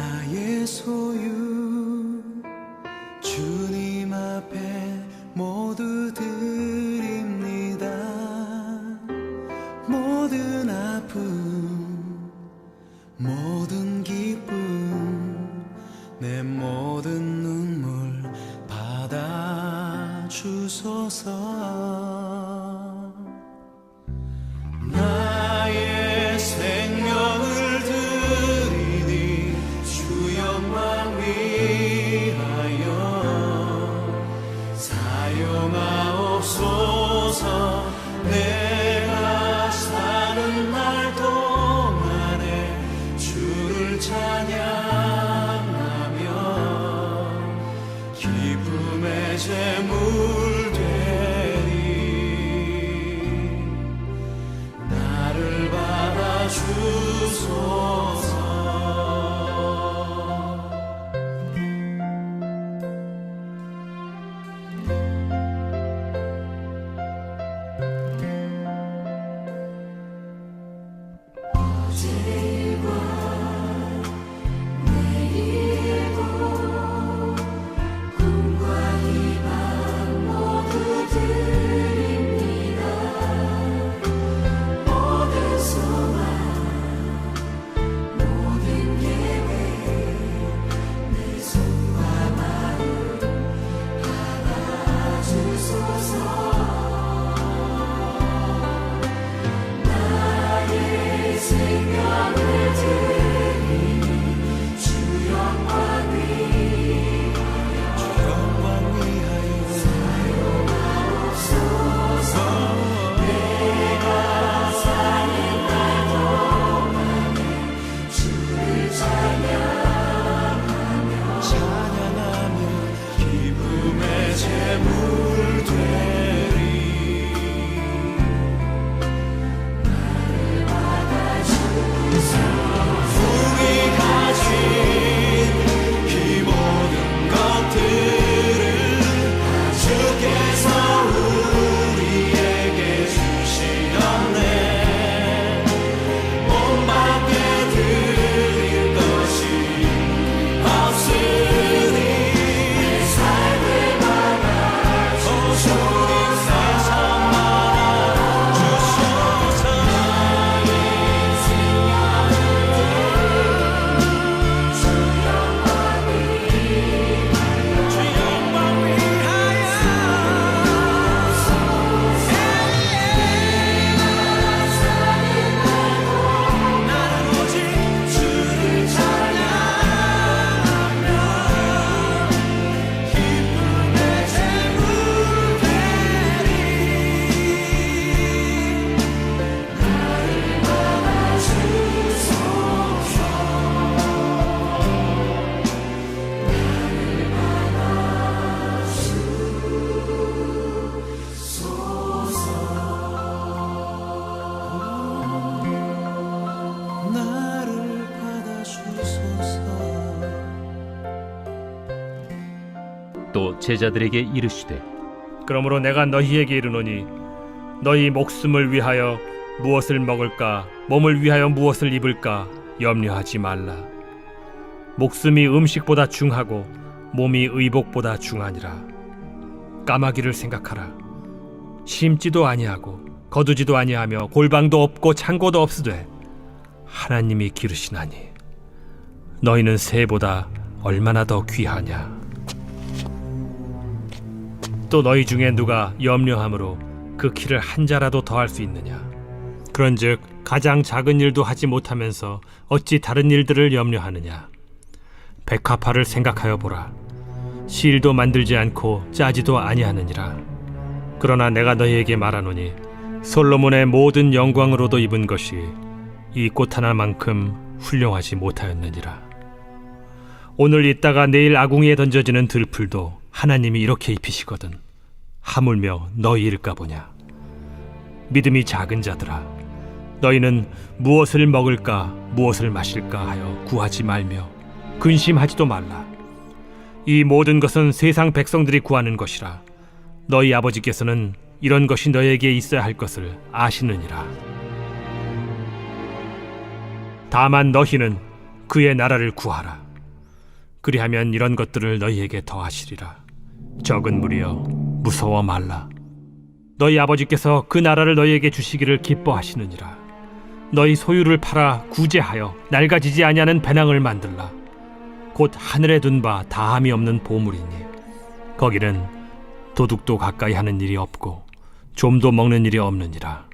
나의 소유 주님 앞에 모두 드립니다. 모든 아픔 모든 기쁨 내 모든 눈물 받아주소서. 나의 생명을 드리니 주 영광 위하여 사용하옵소서. 내가 사는 날 동안에 주를 찬양하며 기쁨의 제물 되리. 나를 받아주소서. 또 제자들에게 이르시되 그러므로 내가 너희에게 이르노니 너희 목숨을 위하여 무엇을 먹을까 몸을 위하여 무엇을 입을까 염려하지 말라. 목숨이 음식보다 중하고 몸이 의복보다 중하니라. 까마귀를 생각하라. 심지도 아니하고 거두지도 아니하며 골방도 없고 창고도 없으되 하나님이 기르시나니 너희는 새보다 얼마나 더 귀하냐. 또 너희 중에 누가 염려함으로 그 키를 한 자라도 더할 수 있느냐. 그런즉 가장 작은 일도 하지 못하면서 어찌 다른 일들을 염려하느냐. 백합화를 생각하여 보라. 실도 만들지 않고 짜지도 아니하느니라. 그러나 내가 너희에게 말하노니 솔로몬의 모든 영광으로도 입은 것이 이 꽃 하나만큼 훌륭하지 못하였느니라. 오늘 있다가 내일 아궁이에 던져지는 들풀도 하나님이 이렇게 입히시거든 하물며 너희일까 보냐. 믿음이 작은 자들아, 너희는 무엇을 먹을까 무엇을 마실까 하여 구하지 말며 근심하지도 말라. 이 모든 것은 세상 백성들이 구하는 것이라. 너희 아버지께서는 이런 것이 너희에게 있어야 할 것을 아시느니라. 다만 너희는 그의 나라를 구하라. 그리하면 이런 것들을 너희에게 더하시리라. 적은 무리여, 무서워 말라. 너희 아버지께서 그 나라를 너희에게 주시기를 기뻐하시느니라. 너희 소유를 팔아 구제하여 낡아지지 아니하는 배낭을 만들라. 곧 하늘에 둔 바 다함이 없는 보물이니 거기는 도둑도 가까이 하는 일이 없고 좀도 먹는 일이 없느니라.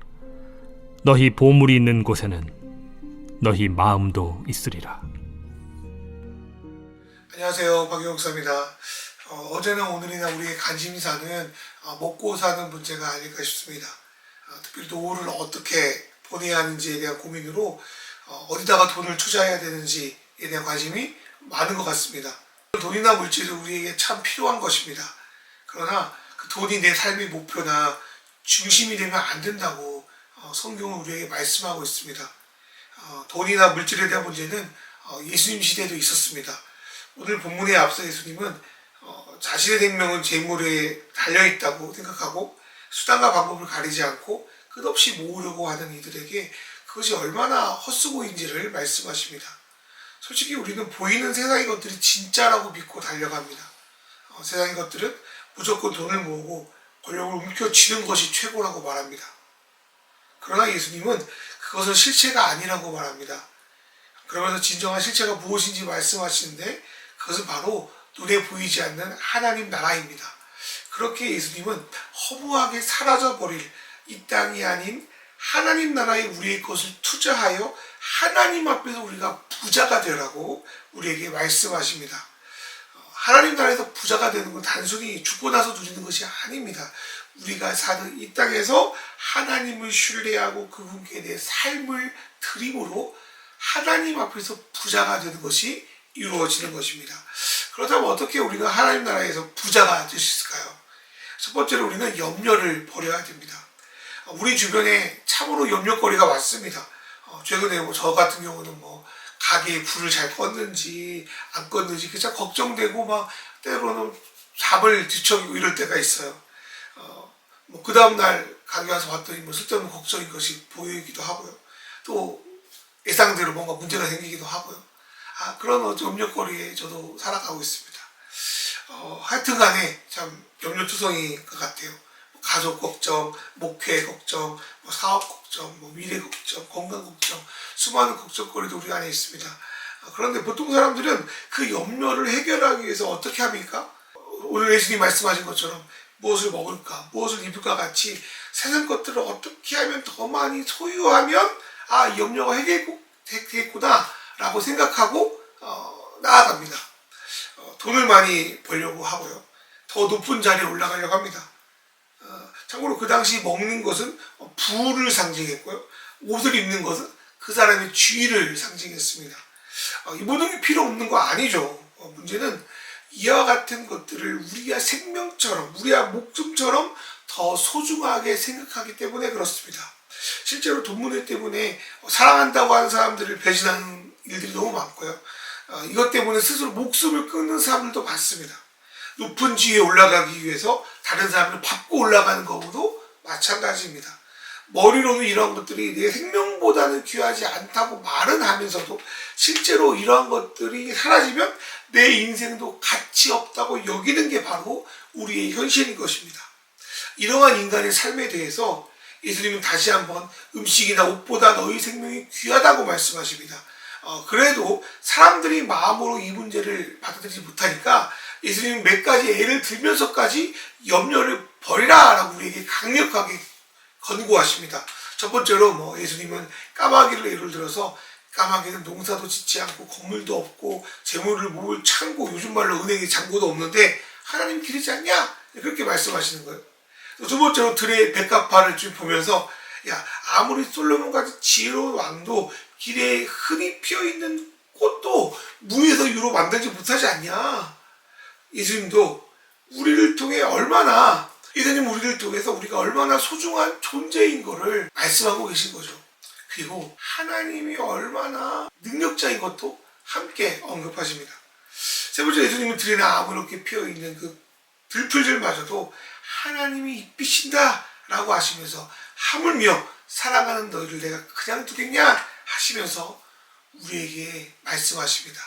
너희 보물이 있는 곳에는 너희 마음도 있으리라. 안녕하세요, 박영욱사입니다. 어제나 오늘이나 우리의 관심사는 먹고 사는 문제가 아닐까 싶습니다. 특별히 노후를 어떻게 보내야 하는지에 대한 고민으로 어디다가 돈을 투자해야 되는지에 대한 관심이 많은 것 같습니다. 돈이나 물질은 우리에게 참 필요한 것입니다. 그러나 그 돈이 내 삶의 목표나 중심이 되면 안 된다고 성경은 우리에게 말씀하고 있습니다. 돈이나 물질에 대한 문제는 예수님 시대에도 있었습니다. 오늘 본문에 앞서 예수님은 자신의 생명은 재물에 달려있다고 생각하고 수단과 방법을 가리지 않고 끝없이 모으려고 하는 이들에게 그것이 얼마나 헛수고인지를 말씀하십니다. 솔직히 우리는 보이는 세상의 것들이 진짜라고 믿고 달려갑니다. 세상의 것들은 무조건 돈을 모으고 권력을 움켜쥐는 것이 최고라고 말합니다. 그러나 예수님은 그것은 실체가 아니라고 말합니다. 그러면서 진정한 실체가 무엇인지 말씀하시는데 그것은 바로 눈에 보이지 않는 하나님 나라입니다. 그렇게 예수님은 허무하게 사라져버릴 이 땅이 아닌 하나님 나라에 우리의 것을 투자하여 하나님 앞에서 우리가 부자가 되라고 우리에게 말씀하십니다. 하나님 나라에서 부자가 되는 건 단순히 죽고 나서 누리는 것이 아닙니다. 우리가 사는 이 땅에서 하나님을 신뢰하고 그분께 내 삶을 드림으로 하나님 앞에서 부자가 되는 것이 이루어지는 것입니다. 그렇다면 어떻게 우리가 하나님 나라에서 부자가 될 수 있을까요? 첫 번째로 우리는 염려를 버려야 됩니다. 우리 주변에 참으로 염려거리가 많습니다. 최근에 저 같은 경우는 가게에 불을 잘 껐는지 안 껐는지 참 걱정되고 때로는 잠을 뒤척이고 이럴 때가 있어요. 그 다음날 가게 와서 봤더니 쓸데없는 걱정인 것이 보이기도 하고요. 또 예상대로 뭔가 문제가 생기기도 하고요. 그런 염려거리에 저도 살아가고 있습니다. 하여튼 간에 참 염려투성이인 것 같아요. 가족 걱정, 목회 걱정, 사업 걱정, 미래 걱정, 건강 걱정, 수많은 걱정거리도 우리 안에 있습니다. 그런데 보통 사람들은 그 염려를 해결하기 위해서 어떻게 합니까? 오늘 예수님 말씀하신 것처럼 무엇을 먹을까, 무엇을 입을까 같이 세상 것들을 어떻게 하면 더 많이 소유하면 이 염려가 해결되겠구나 라고 생각하고 나아갑니다. 돈을 많이 벌려고 하고요. 더 높은 자리에 올라가려고 합니다. 참고로 그 당시 먹는 것은 부를 상징했고요. 옷을 입는 것은 그 사람의 지위를 상징했습니다. 이 모든 게 필요 없는 거 아니죠. 문제는 이와 같은 것들을 우리의 생명처럼, 우리의 목숨처럼 더 소중하게 생각하기 때문에 그렇습니다. 실제로 돈 문제 때문에 사랑한다고 하는 사람들을 배신하는 일들이 너무 많고요. 이것 때문에 스스로 목숨을 끊는 사람들도 많습니다. 높은 지위에 올라가기 위해서 다른 사람을 밟고 올라가는 것도 마찬가지입니다. 머리로는 이러한 것들이 내 생명보다는 귀하지 않다고 말은 하면서도 실제로 이러한 것들이 사라지면 내 인생도 가치 없다고 여기는 게 바로 우리의 현실인 것입니다. 이러한 인간의 삶에 대해서 예수님은 다시 한번 음식이나 옷보다 너희 생명이 귀하다고 말씀하십니다. 그래도 사람들이 마음으로 이 문제를 받아들이지 못하니까 예수님은 몇 가지 예를 들면서까지 염려를 버리라 라고 우리에게 강력하게 권고하십니다. 첫 번째로 예수님은 까마귀를 예를 들어서 까마귀는 농사도 짓지 않고 건물도 없고 재물을 모을 창고, 요즘 말로 은행에 잔고도 없는데 하나님 기르지 않냐? 그렇게 말씀하시는 거예요. 두 번째로 들의 백합화를 좀 보면서 아무리 솔로몬같이 지혜로운 왕도 길에 흔히 피어있는 꽃도 무에서 유로 만들지 못하지 않냐. 예수님도 우리를 통해 예수님 우리를 통해서 우리가 얼마나 소중한 존재인 거를 말씀하고 계신 거죠. 그리고 하나님이 얼마나 능력자인 것도 함께 언급하십니다. 세 번째, 예수님은 들에 아무렇게 피어있는 그 들풀들마저도 하나님이 이쁘신다 라고 하시면서 하물며 사랑하는 너희를 내가 그냥 두겠냐 하시면서 우리에게 말씀하십니다.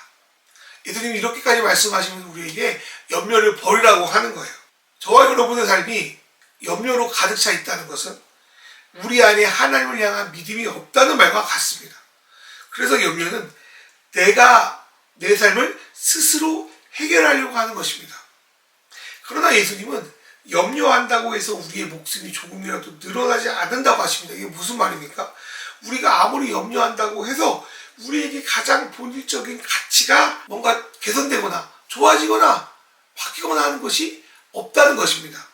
예수님이 이렇게까지 말씀하시면 우리에게 염려를 버리라고 하는 거예요. 저와 여러분의 삶이 염려로 가득 차 있다는 것은 우리 안에 하나님을 향한 믿음이 없다는 말과 같습니다. 그래서 염려는 내가 내 삶을 스스로 해결하려고 하는 것입니다. 그러나 예수님은 염려한다고 해서 우리의 목숨이 조금이라도 늘어나지 않는다고 하십니다. 이게 무슨 말입니까? 우리가 아무리 염려한다고 해서 우리에게 가장 본질적인 가치가 뭔가 개선되거나 좋아지거나 바뀌거나 하는 것이 없다는 것입니다.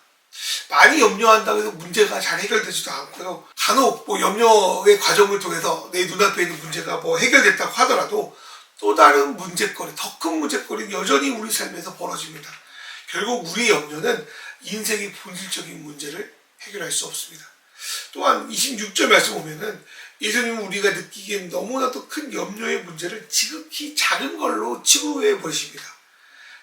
많이 염려한다고 해서 문제가 잘 해결되지도 않고요. 간혹 염려의 과정을 통해서 내 눈앞에 있는 문제가 해결됐다고 하더라도 또 다른 문제거리, 더 큰 문제거리는 여전히 우리 삶에서 벌어집니다. 결국 우리의 염려는 인생의 본질적인 문제를 해결할 수 없습니다. 또한 26절 말씀 보면은 예수님은 우리가 느끼기엔 너무나도 큰 염려의 문제를 지극히 작은 걸로 치부해 보십니다.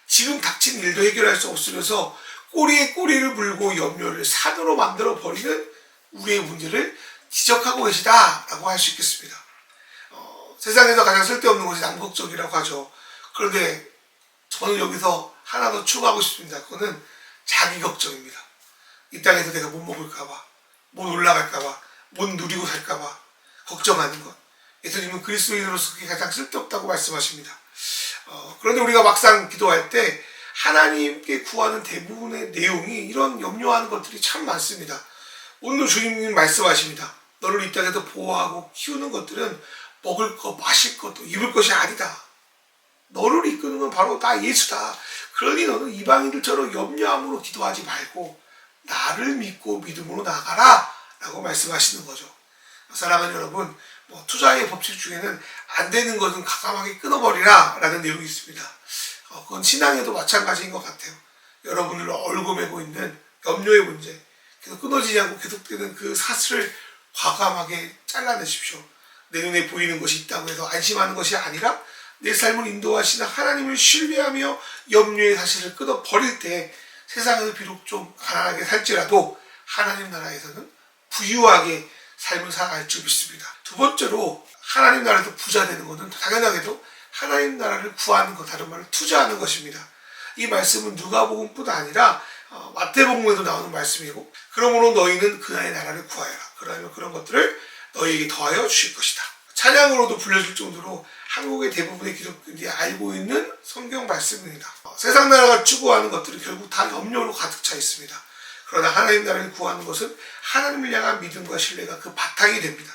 지금 닥친 일도 해결할 수 없으면서 꼬리에 꼬리를 물고 염려를 산으로 만들어 버리는 우리의 문제를 지적하고 계시다라고 할 수 있겠습니다. 세상에서 가장 쓸데없는 것이 남걱정이라고 하죠. 그런데 저는 여기서 하나 더 추가하고 싶습니다. 그거는 자기 걱정입니다. 이 땅에서 내가 못 먹을까봐, 못 올라갈까봐, 못 누리고 살까봐 걱정하는 것. 예수님은 그리스도인으로서 그게 가장 쓸데없다고 말씀하십니다. 그런데 우리가 막상 기도할 때 하나님께 구하는 대부분의 내용이 이런 염려하는 것들이 참 많습니다. 오늘 주님이 말씀하십니다. 너를 이 땅에서 보호하고 키우는 것들은 먹을 것, 마실 것, 입을 것이 아니다. 너를 이끄는 건 바로 나 예수다. 그러니 너는 이방인들처럼 염려함으로 기도하지 말고 나를 믿고 믿음으로 나가라 라고 말씀하시는 거죠. 사랑하는 여러분, 투자의 법칙 중에는 안 되는 것은 과감하게 끊어버리라 라는 내용이 있습니다. 그건 신앙에도 마찬가지인 것 같아요. 여러분을 얽어매고 있는 염려의 문제, 계속 끊어지지 않고 계속되는 그 사슬을 과감하게 잘라내십시오. 내 눈에 보이는 것이 있다고 해서 안심하는 것이 아니라 내 삶을 인도하시는 하나님을 신뢰하며 염려의 사실을 끊어버릴 때 세상에서 비록 좀 가난하게 살지라도 하나님 나라에서는 부유하게 삶을 살아갈 줄 믿습니다. 두 번째로 하나님 나라에서 부자 되는 것은 당연하게도 하나님 나라를 구하는 것, 다른 말로 투자하는 것입니다. 이 말씀은 누가복음뿐 아니라 마태복음에도 나오는 말씀이고, 그러므로 너희는 그나의 나라를 구하여라. 그러면 그런 것들을 너희에게 더하여 주실 것이다. 찬양으로도 불려질 정도로 한국의 대부분의 기독교인들이 알고 있는 성경 말씀입니다. 세상 나라가 추구하는 것들은 결국 다 염려로 가득 차 있습니다. 그러나 하나님 나라를 구하는 것은 하나님을 향한 믿음과 신뢰가 그 바탕이 됩니다.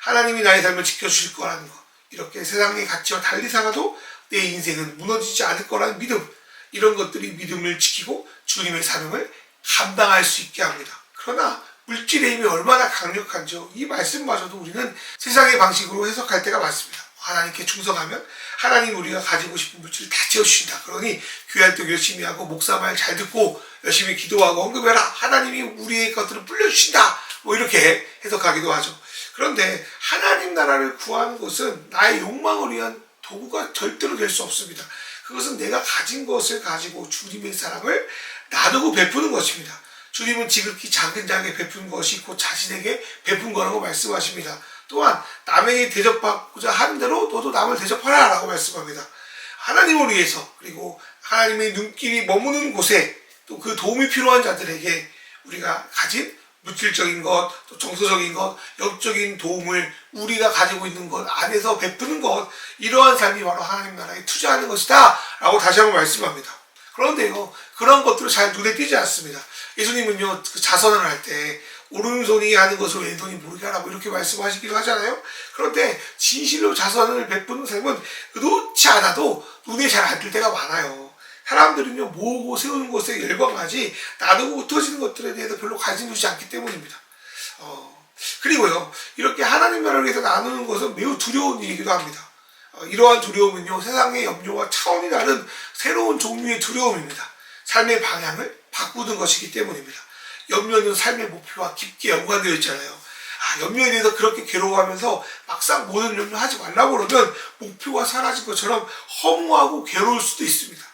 하나님이 나의 삶을 지켜주실 거라는 것, 이렇게 세상의 가치와 달리 살아도 내 인생은 무너지지 않을 거라는 믿음, 이런 것들이 믿음을 지키고 주님의 사명을 감당할 수 있게 합니다. 그러나 물질의 힘이 얼마나 강력한지요, 이 말씀마저도 우리는 세상의 방식으로 해석할 때가 많습니다. 하나님께 충성하면 하나님 우리가 가지고 싶은 물질을 다 채워주신다. 그러니 교회 활동 열심히 하고 목사 말 잘 듣고 열심히 기도하고 언급해라. 하나님이 우리의 것들을 불려주신다. 이렇게 해석하기도 하죠. 그런데 하나님 나라를 구하는 것은 나의 욕망을 위한 도구가 절대로 될 수 없습니다. 그것은 내가 가진 것을 가지고 주님의 사랑을 나누고 베푸는 것입니다. 주님은 지극히 작은 자에게 베푼 것이 곧 자신에게 베푼 거라고 말씀하십니다. 또한 남에게 대접받고자 하는 대로 너도 남을 대접하라 라고 말씀합니다. 하나님을 위해서, 그리고 하나님의 눈길이 머무는 곳에 또 그 도움이 필요한 자들에게 우리가 가진 물질적인 것, 또 정서적인 것, 영적인 도움을 우리가 가지고 있는 것 안에서 베푸는 것, 이러한 삶이 바로 하나님 나라에 투자하는 것이다 라고 다시 한번 말씀합니다. 그런데요, 그런 것들은 잘 눈에 띄지 않습니다. 예수님은요, 그 자선을 할 때 오른손이 하는 것을 왼손이 모르게 하라고 이렇게 말씀하시기도 하잖아요. 그런데 진실로 자선을 베푸는 삶은 의도치 않아도 눈에 잘 안 뜰 때가 많아요. 사람들은요, 모으고 세우는 것에 열광하지 나누고 흩어지는 것들에 대해서 별로 관심 두지 않기 때문입니다. 그리고요, 이렇게 하나님 나라를 위해서 나누는 것은 매우 두려운 일이기도 합니다. 이러한 두려움은요, 세상의 염려와 차원이 다른 새로운 종류의 두려움입니다. 삶의 방향을 바꾸는 것이기 때문입니다. 염려는 삶의 목표와 깊게 연관되어 있잖아요. 염려에 대해서 그렇게 괴로워하면서 막상 모든 염려하지 말라고 그러면 목표가 사라진 것처럼 허무하고 괴로울 수도 있습니다.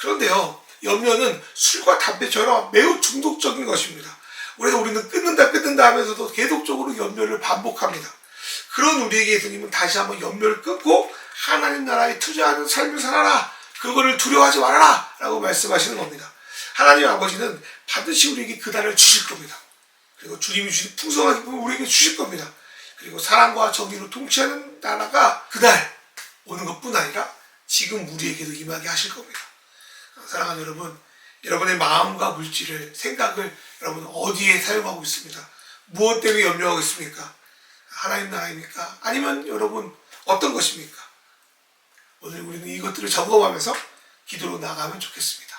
그런데요, 염려는 술과 담배처럼 매우 중독적인 것입니다. 그래서 우리는 끊는다 하면서도 계속적으로 염려를 반복합니다. 그런 우리에게 예수님은 다시 한번 염려를 끊고 하나님 나라에 투자하는 삶을 살아라. 그거를 두려워하지 말아라 라고 말씀하시는 겁니다. 하나님 아버지는 반드시 우리에게 그 달을 주실 겁니다. 그리고 주님이 주신 풍성한 기쁨을 우리에게 주실 겁니다. 그리고 사랑과 정의로 통치하는 나라가 그날 오는 것뿐 아니라 지금 우리에게도 임하게 하실 겁니다. 사랑하는 여러분, 여러분의 마음과 물질을, 생각을 여러분 어디에 사용하고 있습니다? 무엇 때문에 염려하고 있습니까? 하나님 나라입니까? 아니면 여러분 어떤 것입니까? 오늘 우리는 이것들을 점검하면서 기도로 나가면 좋겠습니다.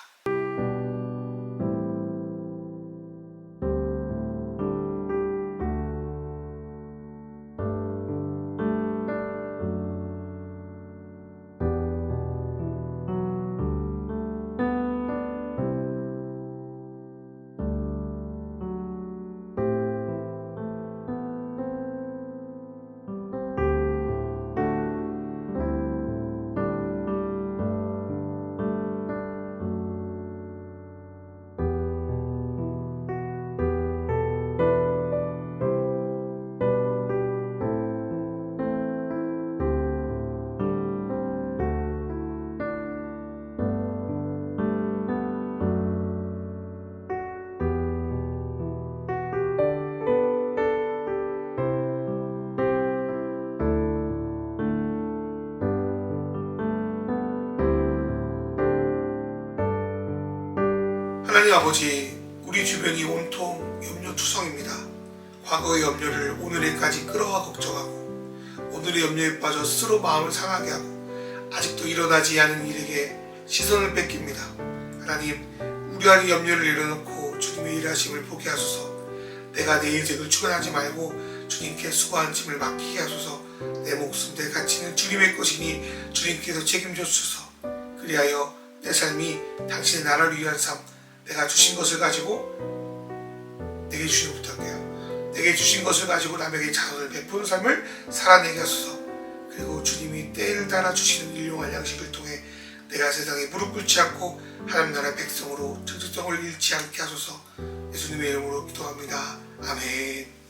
하나님 아버지, 우리 주변이 온통 염려투성입니다. 과거의 염려를 오늘에까지 끌어와 걱정하고 오늘의 염려에 빠져 스스로 마음을 상하게 하고 아직도 일어나지 않은 일에게 시선을 뺏깁니다. 하나님, 우리 안에 염려를 내려놓고 주님의 일하심을 보게 하소서. 내가 내 인생을 주관하지 말고 주님께 수고한 짐을 맡기게 하소서. 내 목숨, 내 가치는 주님의 것이니 주님께서 책임져 주소서. 그리하여 내 삶이 당신의 나라를 위한 삶, 내가 주신 것을 가지고 내게 주신 부탁해요. 내게 주신 것을 가지고 남에게 자선을 베푸는 삶을 살아내게 하소서. 그리고 주님이 때를 따라 주시는 일용할 양식을 통해 내가 세상에 무릎 꿇지 않고 하나님 나라 백성으로 정체성을 잃지 않게 하소서. 예수님의 이름으로 기도합니다. 아멘.